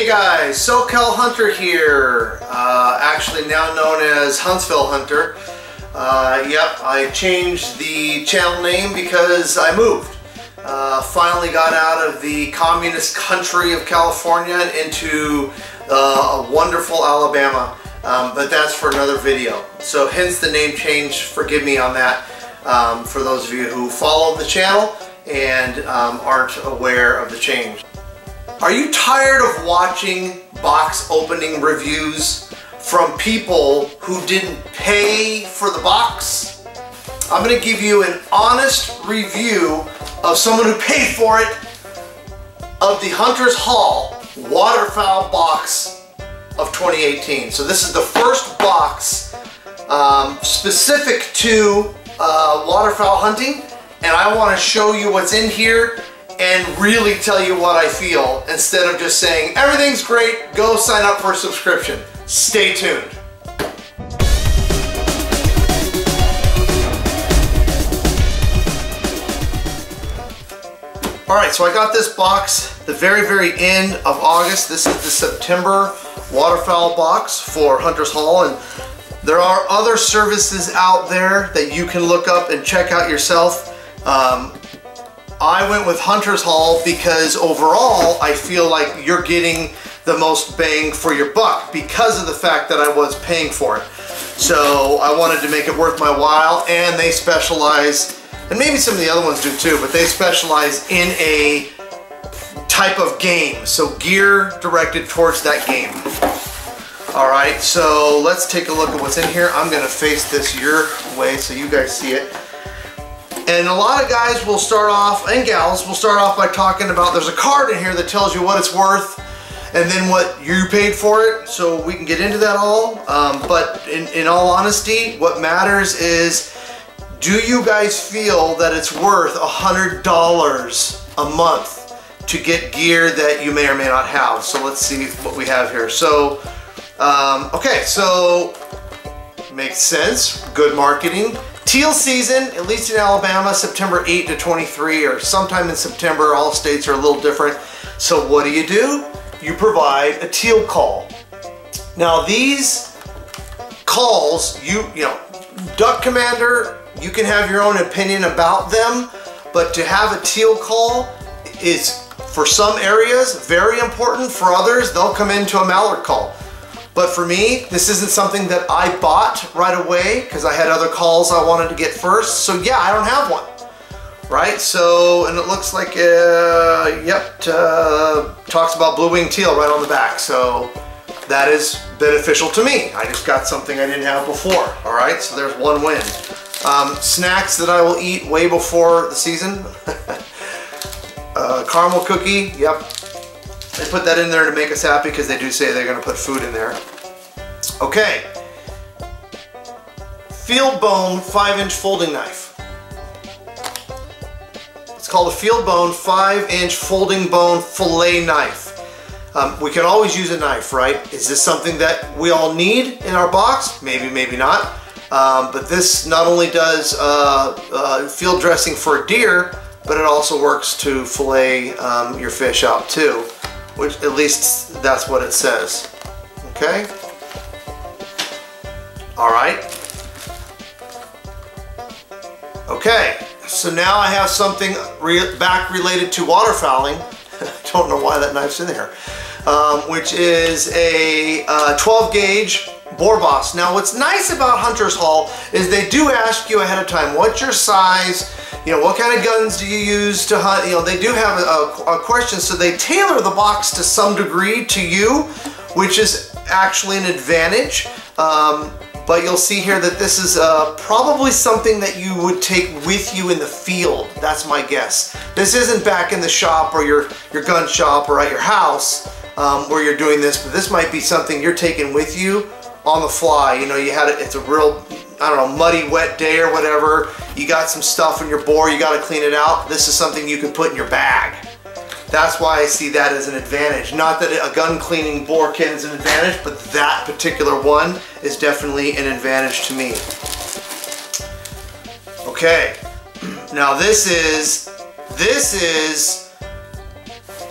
guys, SoCal Hunter here, actually now known as Huntsville Hunter. Yep, I changed the channel name because I moved. Finally got out of the communist country of California and into a wonderful Alabama, but that's for another video. So hence the name change, forgive me on that, for those of you who follow the channel and aren't aware of the change. Are you tired of watching box opening reviews from people who didn't pay for the box? I'm going to give you an honest review of someone who paid for it of the Hunter's Hall Waterfowl Box of 2018. So this is the first box specific to waterfowl hunting, and I want to show you what's in here and really tell you what I feel instead of just saying everything's great, go sign up for a subscription. Stay tuned. Alright, so I got this box the very end of August. This is the September Waterfowl Box for Hunter's Hall, and there are other services out there that you can look up and check out yourself. I went with Hunter's Hall because overall I feel like you're getting the most bang for your buck because of the fact that I was paying for it. So I wanted to make it worth my while, and they specialize, and maybe some of the other ones do too, but they specialize in a type of game. So gear directed towards that game. Alright, so let's take a look at what's in here. I'm going to face this your way so you guys see it. And a lot of guys will start off, and gals, will start off by talking about there's a card in here that tells you what it's worth and then what you paid for it, so we can get into that all. But in all honesty, what matters is, do you guys feel that it's worth $100 a month to get gear that you may or may not have? So let's see what we have here. So, okay, so makes sense, good marketing. Teal season, at least in Alabama, September 8 to 23, or sometime in September. All states are a little different. So what do? You provide a teal call. Now these calls, you know, duck commander, you can have your own opinion about them, but to have a teal call is, for some areas, very important. For others, they'll come into a mallard call. But for me, this isn't something that I bought right away because I had other calls I wanted to get first. So yeah, I don't have one, right? So, and it looks like, yep, talks about blue-winged teal right on the back. So that is beneficial to me. I just got something I didn't have before, all right? So there's one win. Snacks that I will eat way before the season. Caramel cookie, yep. They put that in there to make us happy because they do say they're going to put food in there. Okay. Field Bone 5-inch folding knife. It's called a Field Bone 5-inch folding bone fillet knife. We can always use a knife, right? Is this something that we all need in our box? Maybe, maybe not. But this not only does field dressing for a deer, but it also works to fillet your fish out too. Which, at least that's what it says. Okay? Alright. Okay, so now I have something back related to waterfowling. Don't know why that knife's in there. Which is a 12 gauge bore boss. Now what's nice about Hunter's Hall is they do ask you ahead of time, what's your size? You know, what kind of guns do you use to hunt? You know, they do have a question, so they tailor the box to some degree to you, which is actually an advantage. But you'll see here that this is probably something that you would take with you in the field. That's my guess. This isn't back in the shop or your gun shop or at your house where you're doing this, but this might be something you're taking with you on the fly. You know, it's a real, I don't know, muddy, wet day or whatever. You got some stuff in your bore, you got to clean it out. This is something you can put in your bag. That's why I see that as an advantage. Not that a gun cleaning bore kit is an advantage, but that particular one is definitely an advantage to me. Okay, now this is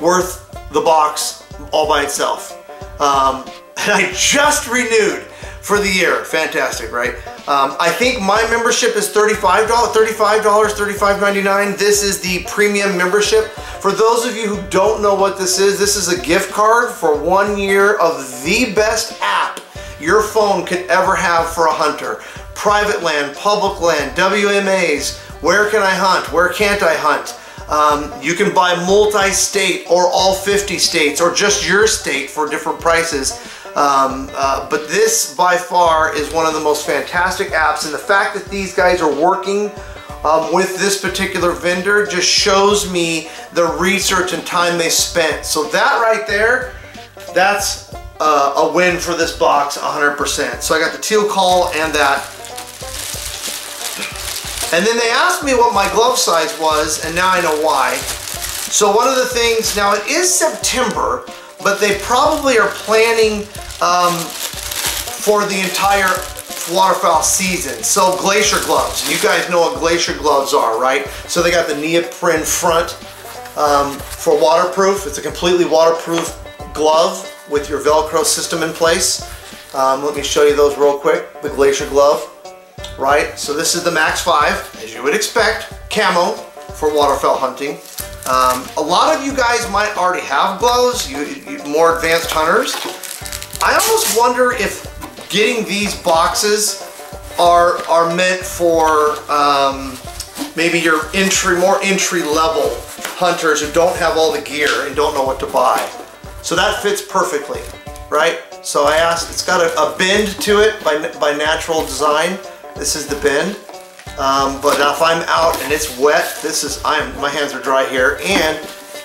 worth the box all by itself. And I just renewed for the year. Fantastic, right? I think my membership is $35, $35.99. This is the premium membership. For those of you who don't know what this is a gift card for 1 year of the best app your phone could ever have for a hunter. Private land, public land, WMAs, where can I hunt, where can't I hunt? You can buy multi-state or all 50 states or just your state for different prices. But this by far is one of the most fantastic apps, and the fact that these guys are working with this particular vendor just shows me the research and time they spent. So that right there, that's a win for this box 100%. So I got the Teal Call and that. And then they asked me what my glove size was, and now I know why. So one of the things, now it is September, but they probably are planning for the entire waterfowl season. So Glacier Gloves, you guys know what Glacier Gloves are, right? So they got the neoprene front for waterproof. It's a completely waterproof glove with your Velcro system in place. Let me show you those real quick, the Glacier Glove. Right, so this is the Max 5, as you would expect, camo for waterfowl hunting. A lot of you guys might already have gloves, you more advanced hunters. I almost wonder if getting these boxes are meant for maybe your more entry level hunters who don't have all the gear and don't know what to buy. So that fits perfectly, right? So I asked, it's got a bend to it by Natural Design. This is the bend, but if I'm out and it's wet, my hands are dry here, and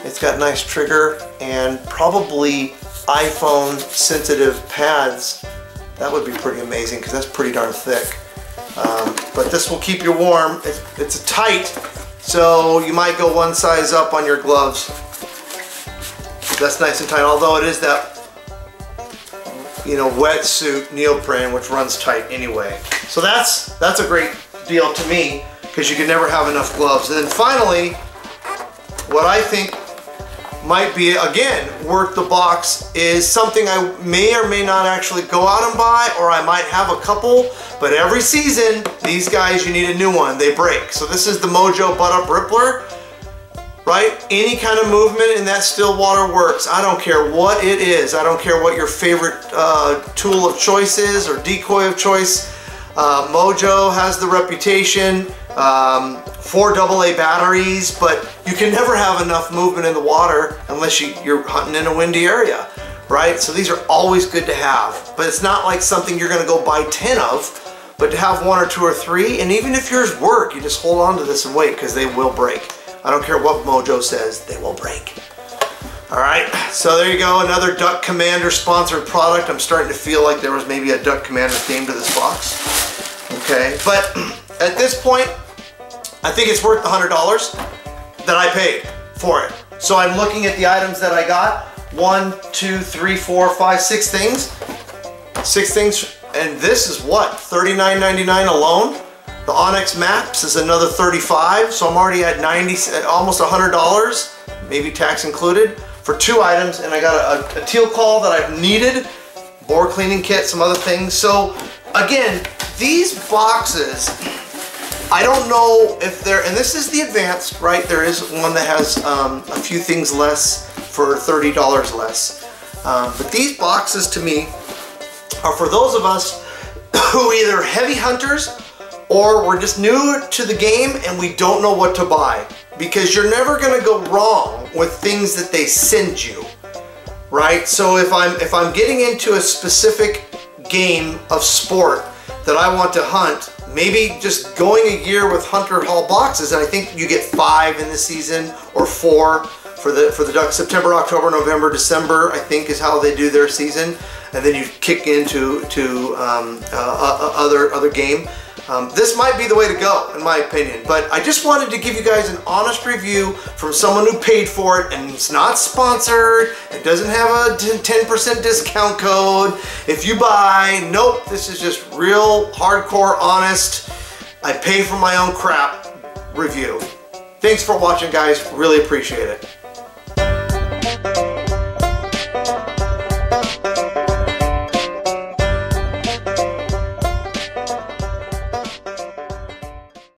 it's got nice trigger and probably iPhone sensitive pads. That would be pretty amazing because that's pretty darn thick. But this will keep you warm. It's tight, so you might go one size up on your gloves. That's nice and tight, although it is that, you know, wetsuit neoprene, which runs tight anyway. So that's a great deal to me, because you can never have enough gloves. And then finally, what I think might be, again, worth the box is something I may or may not actually go out and buy, or I might have a couple, but every season, these guys, you need a new one, they break. So this is the Mojo Butt Up Rippler. Right? Any kind of movement in that still water works. I don't care what it is. I don't care what your favorite tool of choice is or decoy of choice. Mojo has the reputation, 4 AA batteries, but you can never have enough movement in the water unless you're hunting in a windy area, right? So these are always good to have, but it's not like something you're gonna go buy 10 of, but to have 1 or 2 or 3, and even if yours work, you just hold on to this and wait, because they will break. I don't care what Mojo says, they will break. All right, so there you go, another Duck Commander sponsored product. I'm starting to feel like there was maybe a Duck Commander theme to this box. Okay, but at this point, I think it's worth the $100 that I paid for it. So I'm looking at the items that I got. 1, 2, 3, 4, 5, 6 things. 6 things, and this is what, $39.99 alone? The Onyx Maps is another $35, so I'm already at almost $100, maybe tax included, for 2 items, and I got a Teal Call that I've needed, bore cleaning kit, some other things. So again, these boxes, I don't know if they're, and this is the advanced, right? There is one that has a few things less for $30 less. But these boxes to me are for those of us who either heavy hunters or we're just new to the game and we don't know what to buy, because you're never gonna go wrong with things that they send you, right? So if I'm getting into a specific game of sport that I want to hunt, maybe just going a year with Hunter Hall boxes, and I think you get 5 in the season or 4 for the duck. September, October, November, December, I think is how they do their season, and then you kick into other game. This might be the way to go, in my opinion, but I just wanted to give you guys an honest review from someone who paid for it, and it's not sponsored, it doesn't have a 10% discount code if you buy. Nope, this is just real, hardcore, honest, I pay for my own crap review. Thanks for watching, guys, really appreciate it.